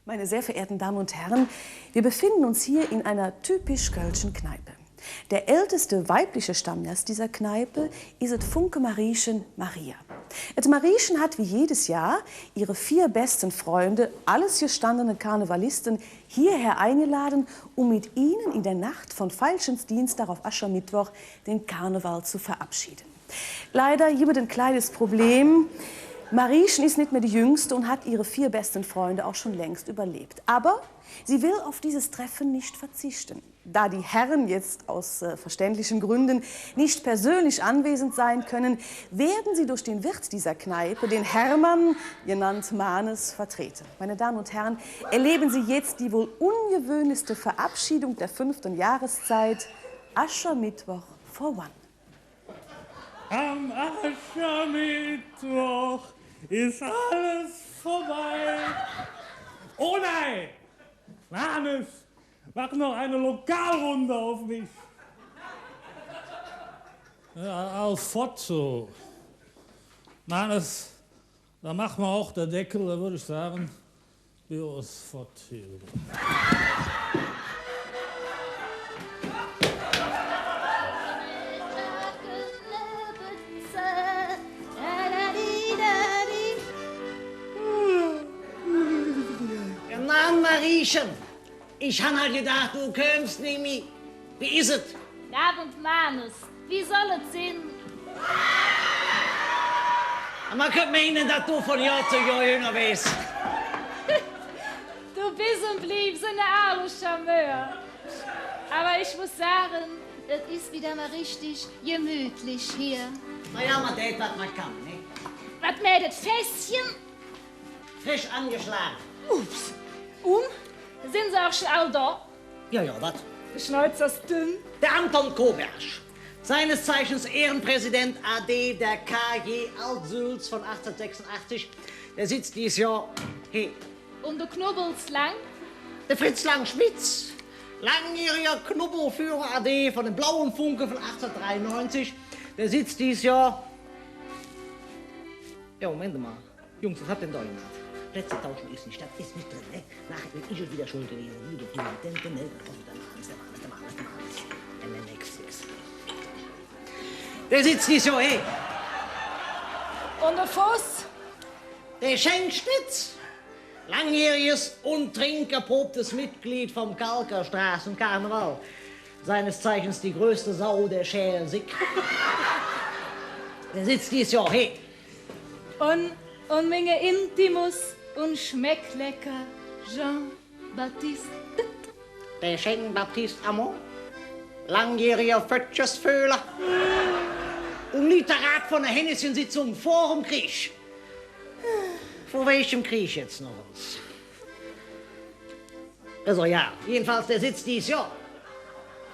Meine sehr verehrten Damen und Herren, wir befinden uns hier in einer typisch kölschen Kneipe. Der älteste weibliche Stammgast dieser Kneipe ist das Funke Mariechen Maria. Das Mariechen hat wie jedes Jahr ihre 4 besten Freunde, alles gestandene Karnevalisten, hierher eingeladen, um mit ihnen in der Nacht von Veilchensdienstag auf Aschermittwoch den Karneval zu verabschieden. Leider gibt es ein kleines Problem. Mariechen ist nicht mehr die Jüngste und hat ihre 4 besten Freunde auch schon längst überlebt. Aber sie will auf dieses Treffen nicht verzichten. Da die Herren jetzt aus verständlichen Gründen nicht persönlich anwesend sein können, werden sie durch den Wirt dieser Kneipe, den Hermann, genannt Manes, vertreten. Meine Damen und Herren, erleben Sie jetzt die wohl ungewöhnlichste Verabschiedung der 5. Jahreszeit, Aschermittwoch for One. Am Aschermittwoch ist alles vorbei. Oh nein! Manes, mach noch eine Lokalrunde auf mich. Ja, auf Foto. Manes, da machen wir auch der Deckel, da würde ich sagen, Bios Foto. Mariechen, ich han halt gedacht, du kämst nämlich. Wie ist es? Abend, Manus. Wie soll es sein? Man könnte meinen, dass du von Jahr zu Jahr jünger bist. Du bist und bliebst eine arme Charmeur. Aber ich muss sagen, es ist wieder mal richtig gemütlich hier. Na ja, man tät, was man kann, ne? Was mit das Fässchen? Frisch angeschlagen. Ups. Sind sie auch schon all da? Ja, was? Der Schnäuzer ist dünn. Der Anton Kobersch, seines Zeichens Ehrenpräsident AD der KG Alt-Sülz von 1886, der sitzt dieses Jahr hier. Und du knubbelst lang? Der Fritz Lang-Schmitz, langjähriger Knubbelführer AD von dem Blauen Funke von 1893, der sitzt dieses Jahr... Ja, Moment mal. Jungs, was habt ihr denn da gemacht? Plätze tauschen ist nicht, das ist nicht drin, ne? Nachher bin ich wieder schuld gewesen. Wie du Präsidenten, ne? Der Mann. Nix. Der sitzt nicht so, ey. Und der Fuß? Der Schenkschnitz. Langjähriges und trinkerprobtes Mitglied vom Kalkerstraßenkarneval. Seines Zeichens die größte Sau der Schälsick. Der sitzt dies Jahr, hey. Und Menge Intimus und schmeckt lecker Jean-Baptiste. Der Jean-Baptiste Amon, langjähriger Fötschersfühler und Literat von der Hennesschen-Sitzung vor dem Krieg. Vor welchem Krieg jetzt noch was? Also ja, jedenfalls der sitzt dies Jahr.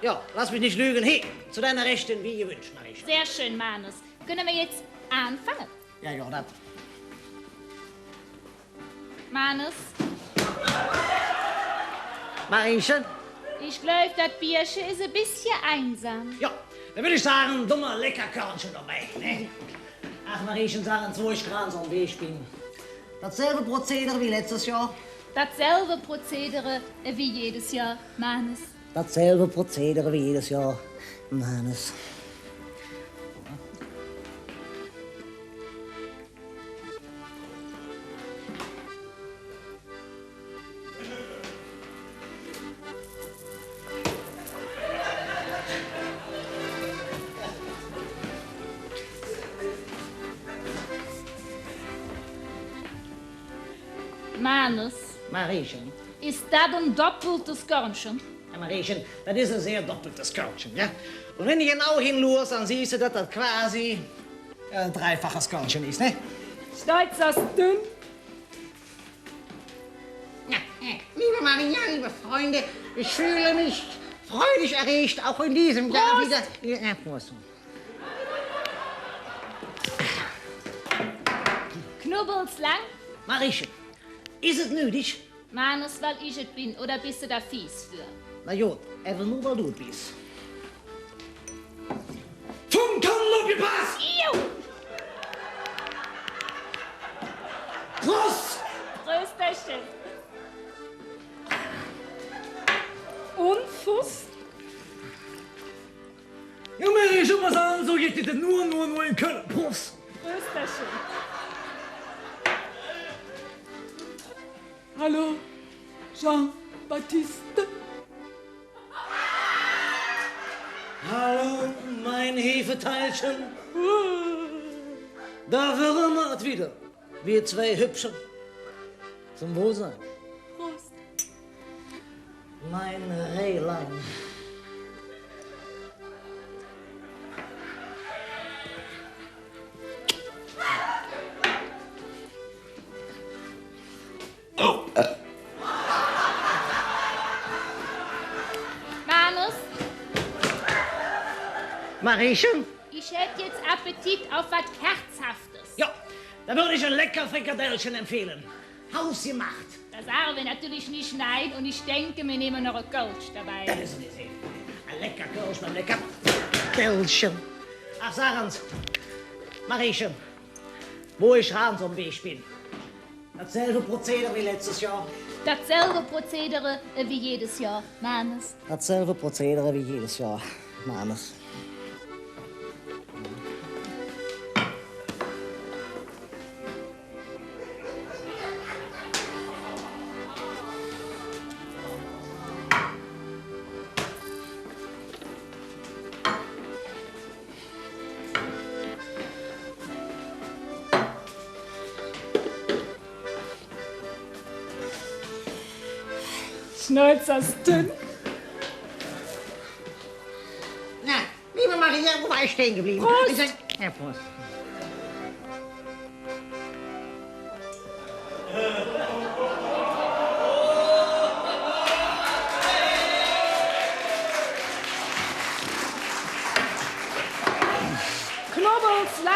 Ja, lass mich nicht lügen. Hey, zu deiner Rechten, wie gewünscht, Mariechen. Sehr schön, Manus. Können wir jetzt anfangen? Ja, das. Manus, Mariechen? ich glaube, das Bierchen ist ein bisschen einsam. Ja, dann würde ich sagen, dummer Leckerkörnchen dabei, ne? Ach, Mariechen, sagen 2 Grad am Weg bin. Dasselbe Prozedere wie letztes Jahr. Dasselbe Prozedere wie jedes Jahr, Manus. Dasselbe Prozedere wie jedes Jahr, Mannes. Manus, Mariechen. ist das ein doppeltes Körnchen? Ja, Mariechen, das ist ein sehr doppeltes Körnchen, ja? Und wenn du genau hinlurst, dann siehst du, dass das quasi ein 3-faches Körnchen ist, ne? Stolz aus dünn. Ja, liebe Maria, liebe Freunde, ich fühle mich freudig erregt, auch in diesem Jahr wieder... Ja, Prost. Knubbelst lang? Mariechen, ist es nötig? Manus, weil ich es bin, oder bist du da fies für? Na gut, einfach nur, weil du es bist. Funken gepasst! Iu! Prost! Prösterchen. Und Fuß? Ja, mir schon mal sagen, so geht es nur in Köln. Prost. Prösterchen. Hallo, Jean-Baptiste. Hallo, mein Hefeteilchen. Da wären wir es wieder. Wir zwei Hübschen. Zum Wohlsein. Prost. Mein Rehlein. Manus, Mariechen? ich hätte jetzt Appetit auf was Herzhaftes. Ja, da würde ich ein lecker Frikadellchen empfehlen. Hausgemacht. Da sagen wir natürlich nicht nein und ich denke, wir nehmen noch einen Coach dabei. Das ist nicht. Ein lecker Kirsch mit einem lecker Frikadellchen. Ach, sagen Sie, Mariechen, wo ich ran zum Weg bin. Dasselbe Prozedere wie letztes Jahr. Dasselbe Prozedere wie jedes Jahr, Manus. Dasselbe Prozedere wie jedes Jahr, Mannes. Schnäuzers dünn. Na, liebe Maria, wo war ich stehen geblieben? Prost! Ja, Prost. Knobbelslang.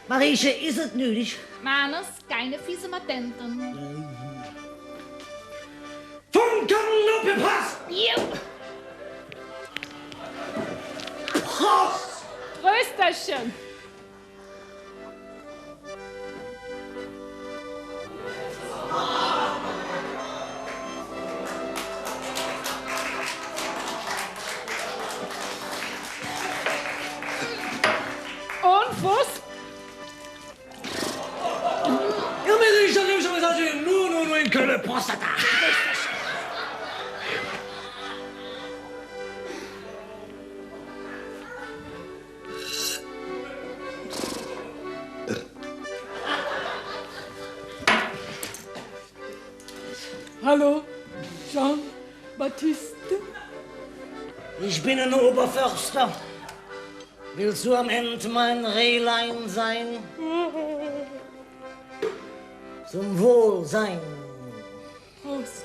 Marieche, ist es nötig? Manus, keine fiese Matenten. Funken gepasst! Jupp. Prost! Prösterchen. Und Fuß? Ja, mir ist doch schon gesagt, nur in Köln. Prostata. Hallo, Jean-Baptiste. Ich bin ein Oberförster. Willst du am Ende mein Rehlein sein? Zum Wohlsein. Prost.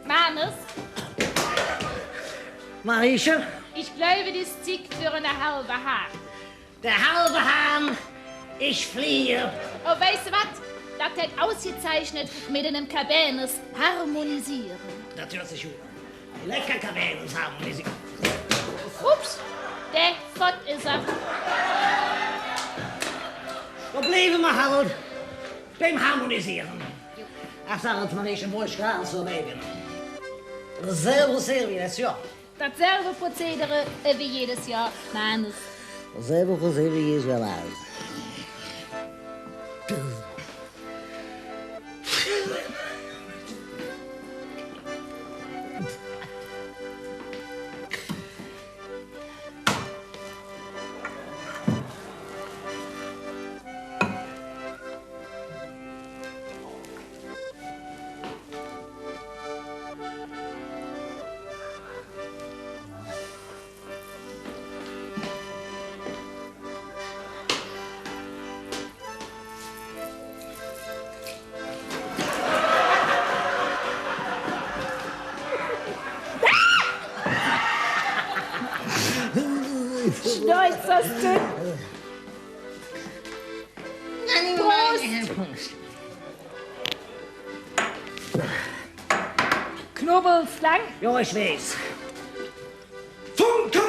Manus, Marieche, ich glaube, das zieht für eine halbe Haar. der halbe Hahn, ich fliehe. Oh, weißt du was? Das hat ausgezeichnet mit einem Cabernet harmonisieren. Das hört sich gut an. Lecker Kabellen haben wir sie. Ups, der Fott ist er. Wo bleiben wir, Harold? Beim Harmonisieren. Ach, sag uns, Marieche, wo ich gerade so leben. Selbe wie das Jahr. Dasselbe Prozedere wie jedes Jahr, Manus. Selbe wie jedes Jahr. hast du? Prost! Knubbelslang. Ja, ich weiß. Funken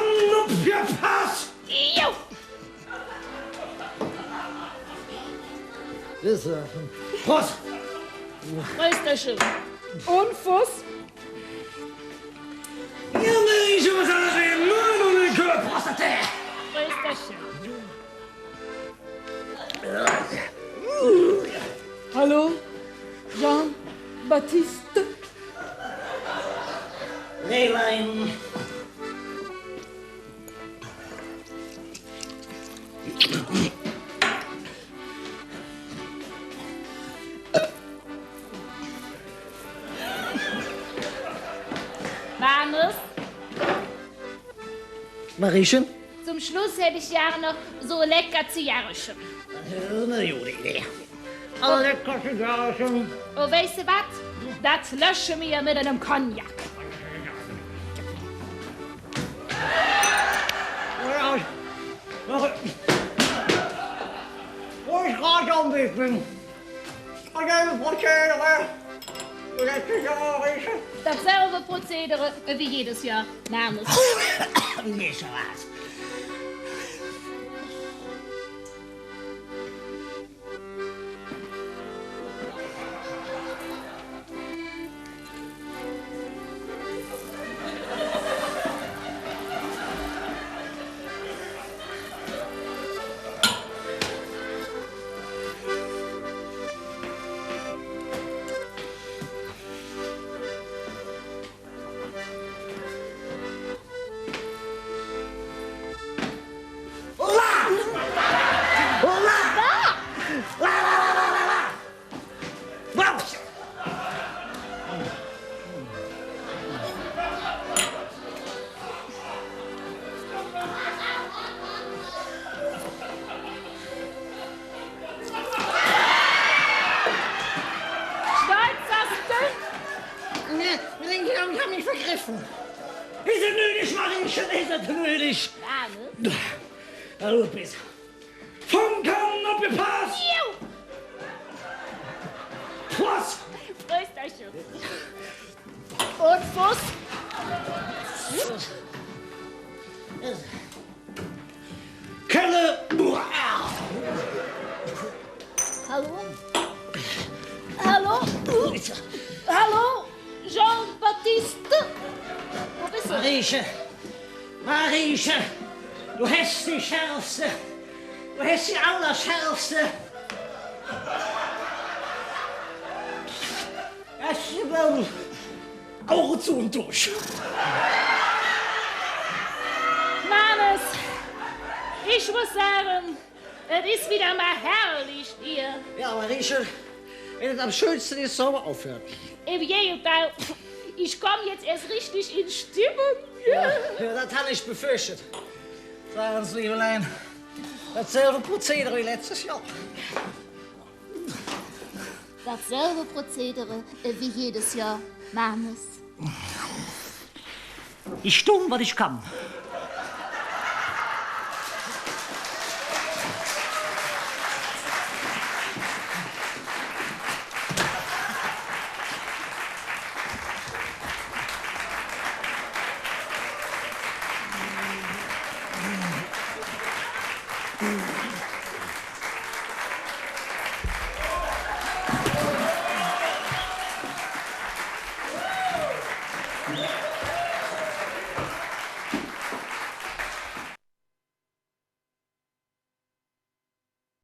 abgepasst! Jo! Das Prost! Prösterchen. Und Fuß? Ja, Mensch, was alles in Mann und den Kopf! Prostate! Prösterchen. Hallo? Jean-Baptiste? Rehlein. Warnes. Mariechen? Zum Schluss hätte ich ja noch so lecker Zigarrechen. Das ist eine gute Idee. Aber lecker Zigarren. Und weißt du was? Das lösche wir mit einem Cognac. Wo ich gerade am Weg bin. Und eine Prozedere. Letztes Jahr ist Dasselbe Prozedere wie jedes Jahr. Warnes. nicht so was. Ich hab mich vergriffen. Ist es nötig, Mariechen? Ist es nötig? Warnes. Hallo, bis. Funken abgepasst! Prost! Prösterchen. Und Fuß? Kelle! Hallo? Hallo? Hallo? Jean-Baptiste? Wo bist du? Mariechen, du hast die schärfste, du hast die allerschärfste. Das ist wohl Augen zu und durch. Mannes, ich muss sagen, es ist wieder mal herrlich hier. Ja, Mariechen, wenn es am schönsten ist, soll man aufhören. Im Gegenteil, ich komme jetzt erst richtig in Stimmung. Ja, das hatte ich befürchtet. Sagen Sie, Liebelein, dasselbe Prozedere wie letztes Jahr. Dasselbe Prozedere wie jedes Jahr, Mannes. Ich tue, was ich kann.